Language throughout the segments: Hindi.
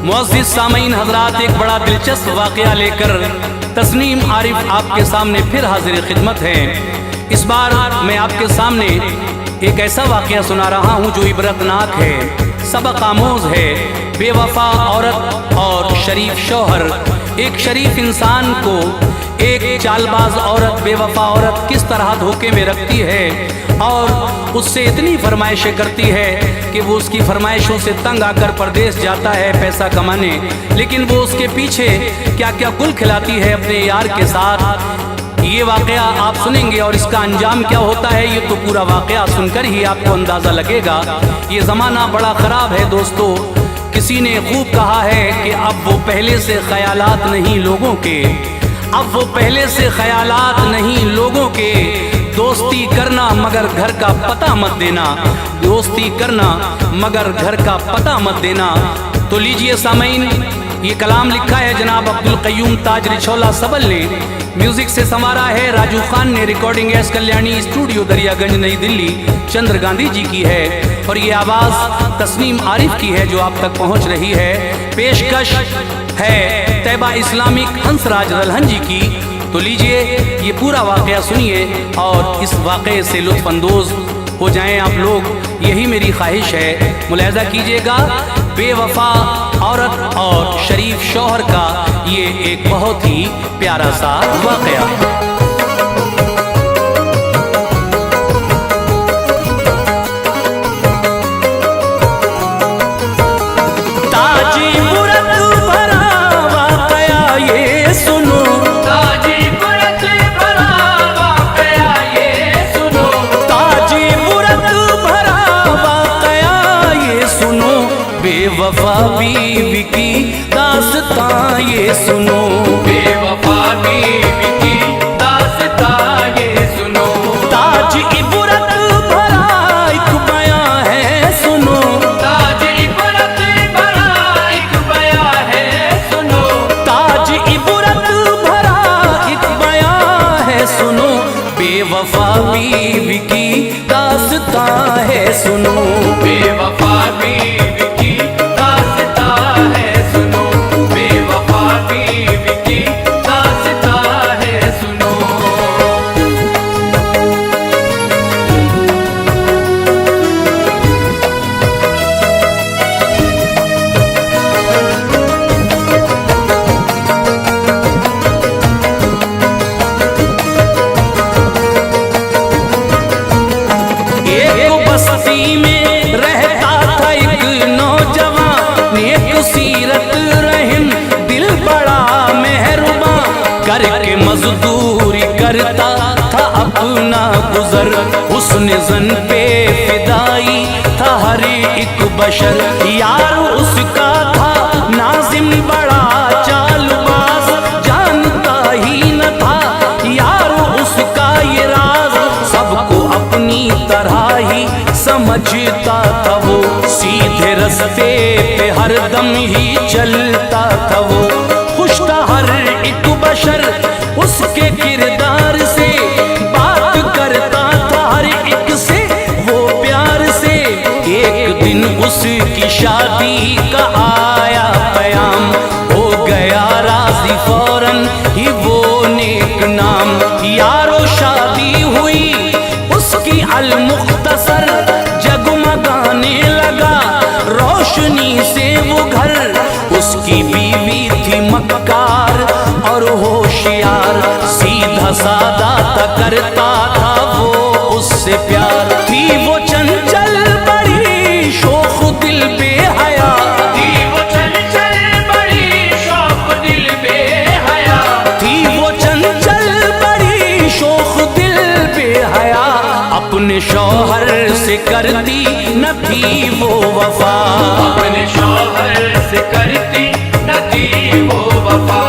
मुअज़्ज़िज़ सामीन हज़रात, एक बड़ा दिलचस्प वाक़या लेकर तस्नीम आरिफ आपके सामने फिर हाजिर खिदमत है। इस बार मैं आपके सामने एक ऐसा वाक़या सुना रहा हूँ जो इबरतनाक है, सबक आमोज़ है। बेवफा औरत और शरीफ शौहर। एक शरीफ इंसान को एक चालबाज औरत, बेवफा औरत किस तरह धोखे में रखती है और उससे इतनी फरमाइशें करती है कि वो उसकी फरमाइशों से तंग आकर परदेश जाता है पैसा कमाने, लेकिन वो उसके पीछे क्या क्या गुल खिलाती है अपने यार के साथ। ये वाक़या आप सुनेंगे और इसका अंजाम क्या होता है ये तो पूरा वाक़या सुनकर ही आपको अंदाज़ा लगेगा। ये ज़माना बड़ा ख़राब है दोस्तों। किसी ने खूब कहा है कि अब वो पहले से ख़यालात नहीं लोगों के, अब वो पहले से ख़यालात नहीं लोगों के। दोस्ती करना मगर घर का पता मत देना, दोस्ती करना मगर घर का पता मत देना। तो लीजिए सामीन, ये कलाम लिखा है जनाब अब्दुल क़य्यूम ताज रिछौला सबल ने, म्यूजिक से संवारा है राजू खान ने, recording S Kalyani studio Daryaganj नई दिल्ली चंद्र गांधी जी की है और ये आवाज़ तस्नीम आरिफ की है जो आप तक पहुंच रही है। पेशकश है तैबा इस्लामिक हंसराज रलहन जी की। तो लीजिए ये पूरा वाक़या सुनिए और इस वाक़े से लुत्फ़ अंदोज़ हो जाएं आप लोग, यही मेरी ख्वाहिश है। मुलाहिज़ा कीजिएगा, बेवफा औरत और शरीफ शौहर का ये एक बहुत ही प्यारा सा वाक़या। बेवफा बीवी की दास्तां ये सुनो, बेवफा बीवी की दास्तां ये सुनो। ताज इबरत भरा एक बयां है सुनो, ताज इबरत भरा एक बयां है सुनो। ताज इबरत भरा एक बयां है सुनो। बेवफा बीवी की दास्तां है सुनो, बेवफा बीवी में रहता था एक नौजवान, नेक सीरत रहम दिल बड़ा मेहरबान, करके मजदूरी करता था अपना गुजर, हुस्न ज़न पे फिदाई था हर एक बशर। यार उसका था नाजिम बड़ा चालबाज, जानता ही न था यार उसका ये राज, सबको अपनी तरह ही समझता था वो, सीधे रास्ते पे हर दम ही चलता था वो। खुश था हर एक बशर उसके किरदार से, बात करता था हर एक से वो प्यार से। एक दिन उसकी शादी का आया पयाम, हो गया राजी फौरन ही वो नेक नाम। यारो शादी हुई उसकी अल-मुख्तसर, जगमगाने लगा रोशनी से वो घर। उसकी बीवी थी मक्कार और होशियार, सीधा सादा था करता था वो उससे प्यार। थी वो चंचल बड़ी शौख दिल बेहया, थी वो चंचल बड़ी शौख दिल बेहया, थी वो चंचल बड़ी शौख दिल बेहया। अपने शौहर से करती न थी वो वफा, अपने शौहर से करती न थी वो वफा,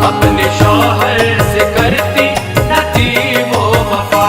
अपने शौहर से करती न थी वो वफा।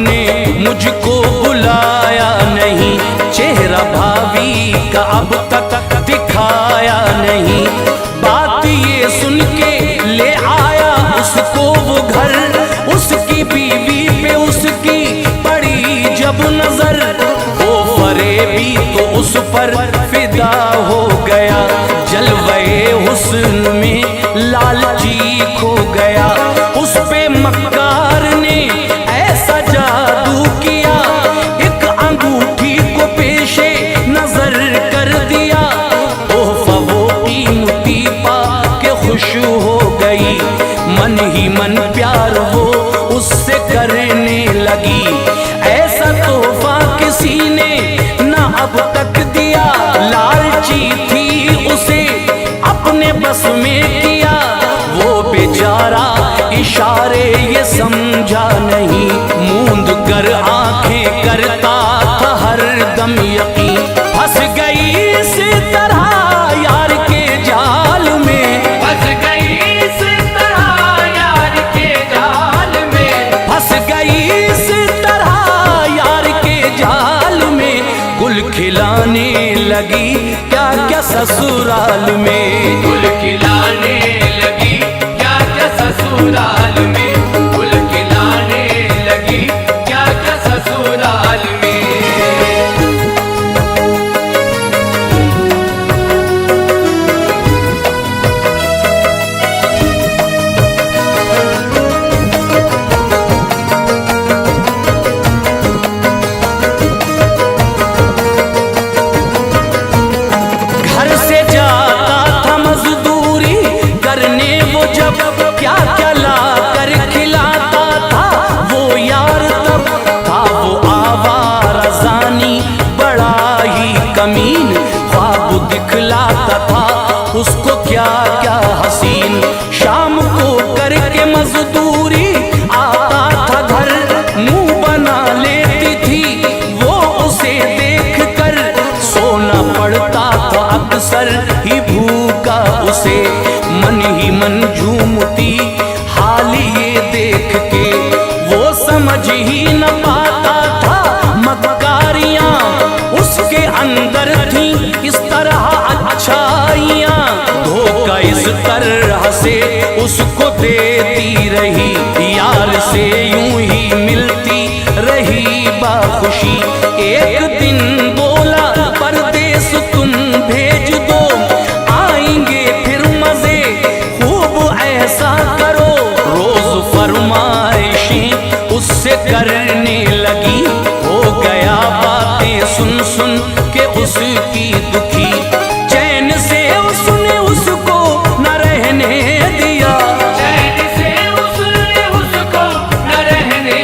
आपने मुझको बुलाया नहीं, चेहरा भाभी का अब तक दिखाया नहीं। बात ये सुन के ले आया उसको वो घर, उसकी बीवी पे उसकी पड़ी जब नजर, वो फरेबी तो उस पर फिदा हो गया, जलवे हुस्न में लालची खो गया। उस पे मक्कार ने ऐसा जादू किया, एक अंगूठी को पेशे नजर कर दिया। तोहफा वो कीमती पा के खुश हो गई, मन ही मन प्यार वो उससे करने लगी। ऐसा तोहफा किसी ने ना अब तक दिया, लालची थी उसे अपने बस में किया। वो बेचारा इशारे ये समझा नहीं, मूंद कर आंखें करता था हर दम यकीन। फंस गई इस तरह यार के जाल में, फंस गई इस तरह यार के जाल में, फंस गई इस तरह यार के जाल में। गुल खिलाने लगी क्या क्या ससुराल में, गुल खिलाने लगी क्या क्या ससुराल में, गुल खिलाने लगी क्या क्या ससुराल में। घर से जाता था मजदूरी करने वो जब, क्या क्या ला कर खिलाता था वो यार। तब था वो आवारा जानी बड़ा ही कमीन, ख्वाब दिखलाता था उसको क्या क्या हसीन। शाम को करके मजदूरी आता था घर, मुंह बना लेती थी वो उसे देख कर। सोना पड़ता था अक्सर ही भूखा उसे, मन ही मन झूमती हाल ये देख के। वो समझ ही न पाता था मक्कारियां उसके अंदर थी इस तरह अच्छाइयां। धोखा इस तरह से उसको देती रही, यार से यूं ही मिलती रही बाखुशी। एक दिन बोला परदेस तुम भेज दो, आएंगे फिर मजे खूब ऐसा करो। रोज फरमाइशें उससे करने लगी, हो गया बातें सुन सुन के उसकी दुखी। चैन से उसने उसको न रहने दिया, चैन से उसने उसको न रहने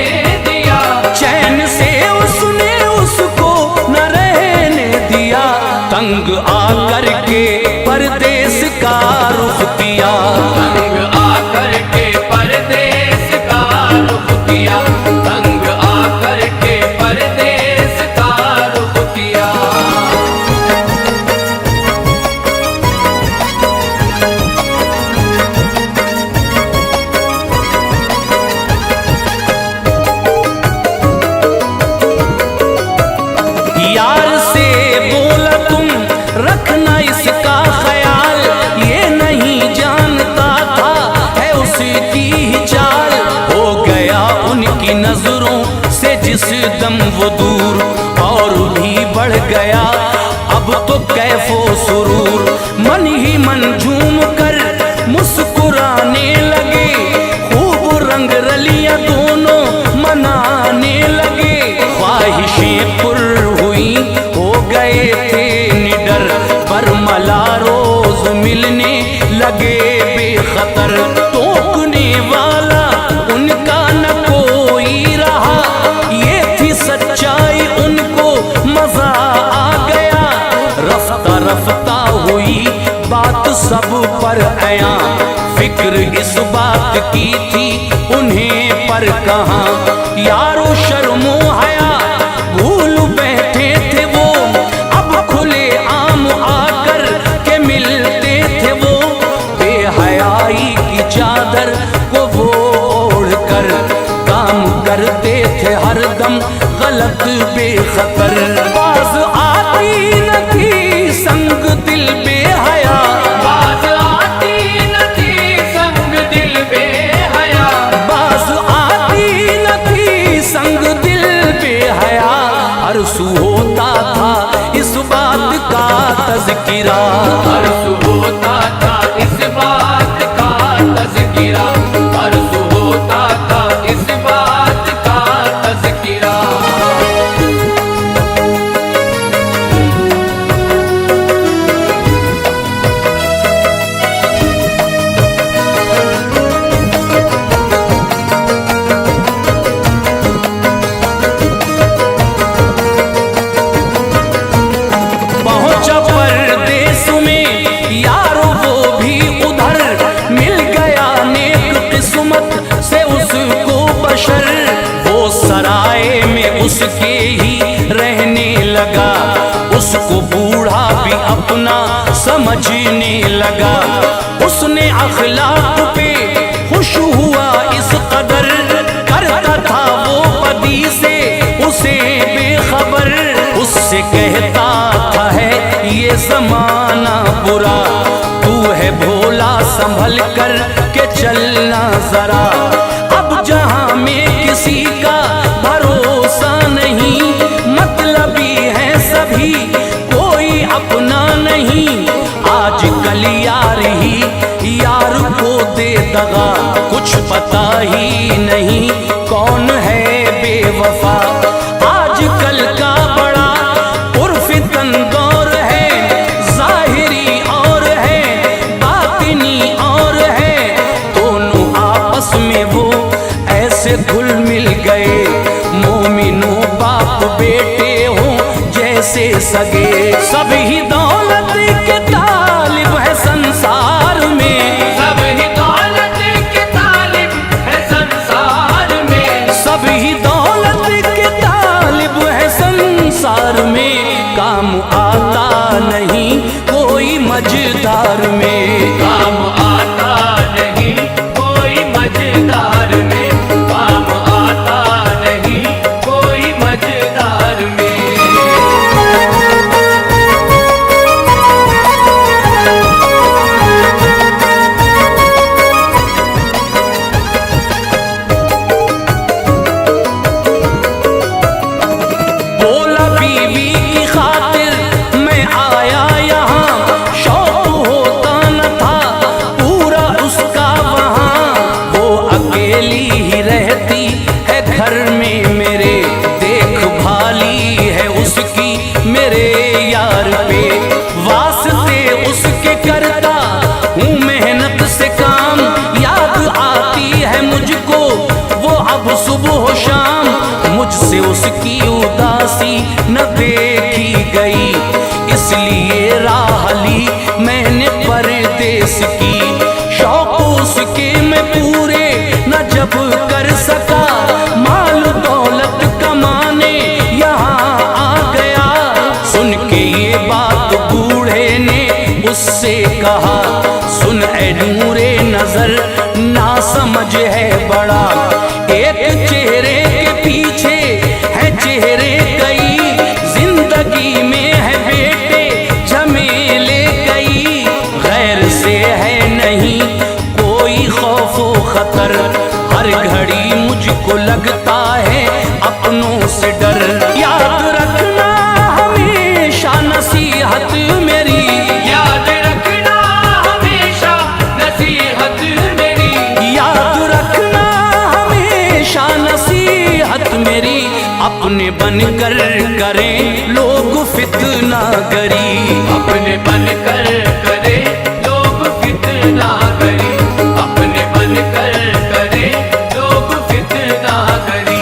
दिया, चैन से उसने उसको न रहने दिया। तंग आकर के परदेस का रुख किया, तंग आकर के परदेस का रुख किया, तंग आकर के परदेस का रुख किया। यार से बोला तुम रखना इसका ख्याल, ये नहीं जानता था है उसकी ही चाल। हो गया उनकी नजरों से जिस दम वो दूर, और भी बढ़ गया अब तो कैफो सुरूर। मन ही मन झूम कर मुस्कुराने लगे, खूब रंग रलियां दोनों मनाने लगे। ख्वाहिशें पुर हुई हो गए थे निडर, बरमला रोज मिलने लगे बेखतर। टोकने वाला उनका न कोई रहा, ये थी सच्चाई उनको मजा आ गया। रफ्ता रफ्ता हुई बात सब पर आया, फिक्र इस बात की थी उन्हें पर कहाँ। यारो शर्मो हया भूल बैठे थे वो, अब खुले आम आकर के मिलते थे वो। बेहयाई की चादर को वो ओढ़ कर काम करते थे हर दम गलत बेखतर। बाज आती न थी संग दिल बेहया, बाज आती न थी संग दिल बेहया, बाज आती न थी संग दिल बेहया। अरसू होता था इस बात का तज़किरा, अरसू होता था इस बात का तज़किरा, अरसू होता था इस बात का तज़किरा। पहुंचा परदेस में यारो वो भी उधर, मिल गया नेक किस्मत से उसको बशर। वो सराय में उसके ही रहने लगा, उसको बूढ़ा भी अपना समझने लगा। उसने अखलाक पे खुश हुआ इस कदर, करता था वो पदी से उसे बेखबर। उससे कहता था है ये जमाना बुरा, तू है भोला संभल कर के चलना जरा। अब जहां में किसी का भरोसा नहीं, मतलबी है सभी कोई अपना नहीं। आज कल यार ही यार को दे दगा, कुछ पता ही नहीं कौन है बेवफा। आजकल का बड़ा उर्फितन दौर है, जाहिरी और है बातिनी और है। दोनों आपस में वो ऐसे घुल मिल गए, मोमिनो बाप बेटे हो जैसे सगे। सभी दौलत के तालिब है संसार में, सभी दौलत के तालिब है संसार में, सभी दौलत के तालिब है संसार में। काम आता नहीं कोई मझदार में, काम आता नहीं कोई मझदार में, काम आता नहीं कोई मझदार में। बोला बीवी की खातिर मैं आया यहाँ, शौक होता न था पूरा उसका वहाँ। वो अकेली ही रहती है घर में मेरे, देखभाली है उसकी मेरे यार पे। वास्ते उसके करता हूँ मेहनत से काम, याद आती है मुझको वो अब सुबह शाम। मुझसे उसकी उदासी न देखी गई, इसलिए राह ली मैंने परदेस की। शौक उसके मैं पूरे न जब कर सका, माल दौलत कमाने यहाँ आ गया। सुन के ये बात बूढ़े ने उससे कहा, सुन ऐ नूरे नजर ना समझ है बड़ा। एक चेहरे के पीछे है चेहरे कई, जिंदगी में है बेटे झमेले कई। गैर से है नहीं कोई खौफो खतर, हर घड़ी मुझको लगता है अपनों से डर। याद रखना हमेशा नसीहत मेरी, याद रखना हमेशा नसीहत मेरी, याद रखना हमेशा नसीहत मेरी। अपने बनकर करें लोग फितना गरी, अपने बनकर करे लोग फितना करी, अपने बनकर करे लोग फितना करी।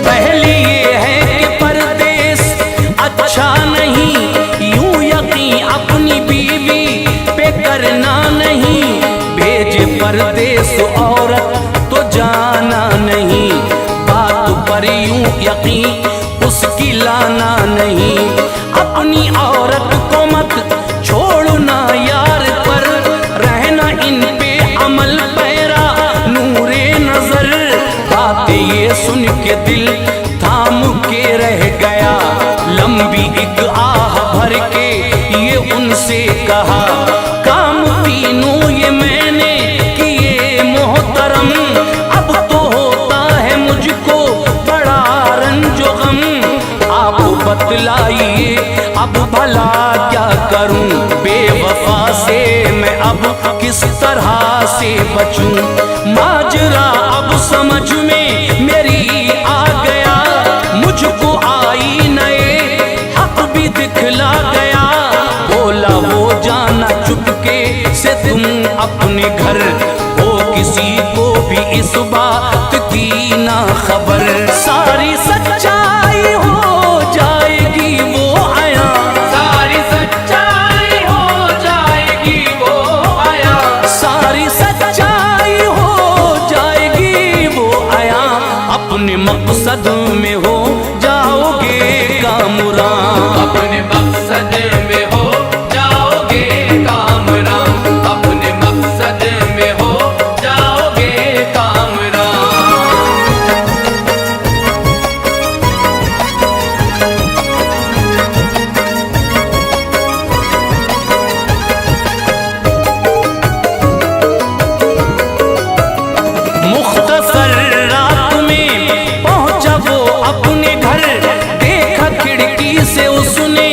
पहली ये है कि परदेस अच्छा के दिल थाम के रह गया। लंबी एक आह भर के ये उनसे कहा, काम तीनों ये मैंने किए मोहतरम, अब तो होता है मुझको बड़ा रंजो गम। आप बतलाइए अब भला क्या करूं, बेवफा से मैं अब किस तरह से बचूं। माजरा अब समझ में मेरी आ गया, मुझको आई नए हक भी दिखला गया। बोला वो जाना चुपके से तुम अपने घर, हो किसी को भी इस बात की ना खबर। सारी सच्चाई हो जाएगी वो आया, सारी सच्चाई हो जाएगी वो आया, सारी सच्चाई हो जाएगी वो आया। अपने मकसद में हो जाओगे कामरान, अपने मकसद में हो जाओगे कामरान, अपने मकसद में हो जाओगे कामरान। मुख्तसर रात में पहुंचा वो अपने घर, देखा खिड़की से उसने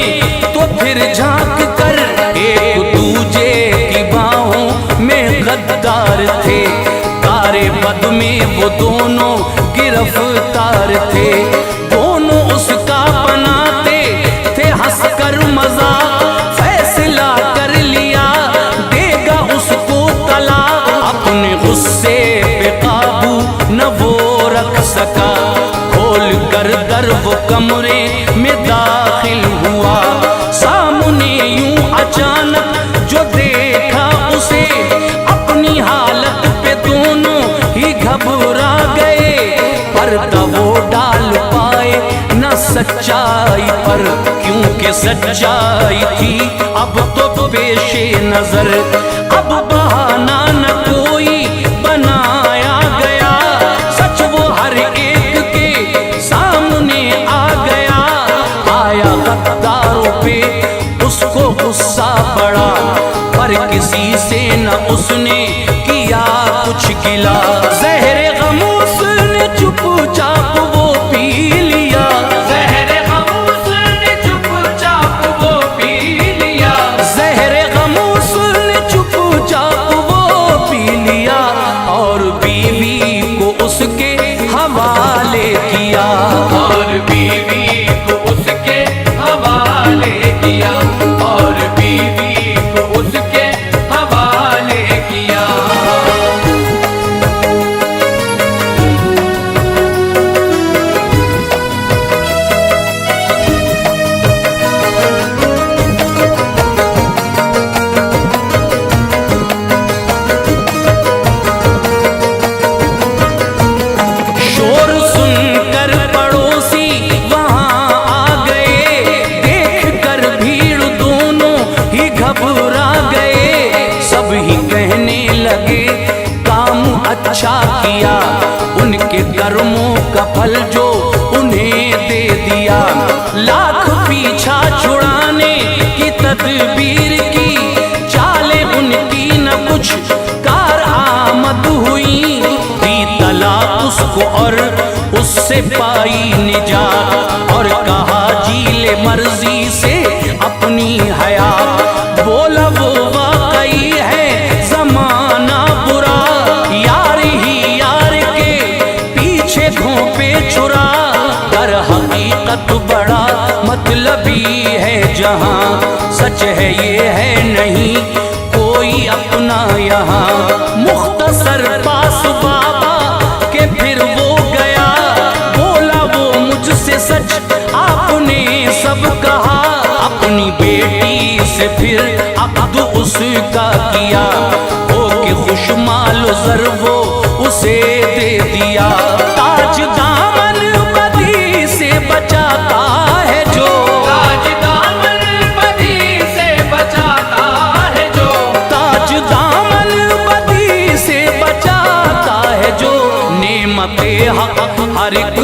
तो फिर झांक कर, एक दूजे की बाहों में गद्दार थे, तारे पद में वो दोनों गिरफ्तार थे। दोनों उसका बनाते थे हंसकर मजाक, फैसला कर लिया देगा उसको तलाक। अपने गुस्से पे काबू न वो रख सका, खोल कर दर वो कमरे में दाखिल हुआ। सामने यूं अचानक जो देखा उसे, अपनी हालत पे दोनों ही घबरा गए। पर्दा वो डाल पाए न सच्चाई पर, क्योंकि सच्चाई थी अब तो पेशे नजर। अब बहाना न कोई बनाया गया, सच वो हर एक के सामने आ गया। आया गद्दारों पे उसको गुस्सा पड़ा, पर किसी से न उसने किया कुछ गिला। ज़हरे गम उसने चुपचाप वो पी लिया, ज़हरे गम उसने चुपचाप वो पी लिया, ज़हरे गम उसने चुपचाप वो पी लिया। और बीवी को उसके हवाले किया, और बीवी को उसके हवाले किया, और बीवी को उसके हवाले किया। शोर सुनकर पड़ोसी वहां आ गए, देख कर भीड़ दोनों ही घबरा गए। सब ही कहने लगे काम अच्छा किया, उनके कर्मों का फल जो उन्हें दे दिया। लाख पीछा छुड़ाने की तदबीर की, चाले उनकी न कुछ कार आमद हुई। दी तलाक उसको और उससे पाई निजात, और कहा जी ले मर्जी से अपनी हयात। बोला वो वाकई है जमाना बुरा, यार ही यार के पीछे घोंपे छुरा। दर हकीकत बड़ा मतलबी है जहां, सच है ये है नहीं कोई अपना यहाँ। मुख्तसर पास बाबा के फिर वो गया, बोला वो मुझसे सच आपने सब कहा। अपनी बेटी से फिर अब्द उसका किया, हो के खुशमाल ज़र वो उसे दे दिया। ताज दामन बदी से बचाता है जो, ताज दामन बदी से बचाता है जो, ताज दामन बदी से बचाता है जो। नेमते हक हर एक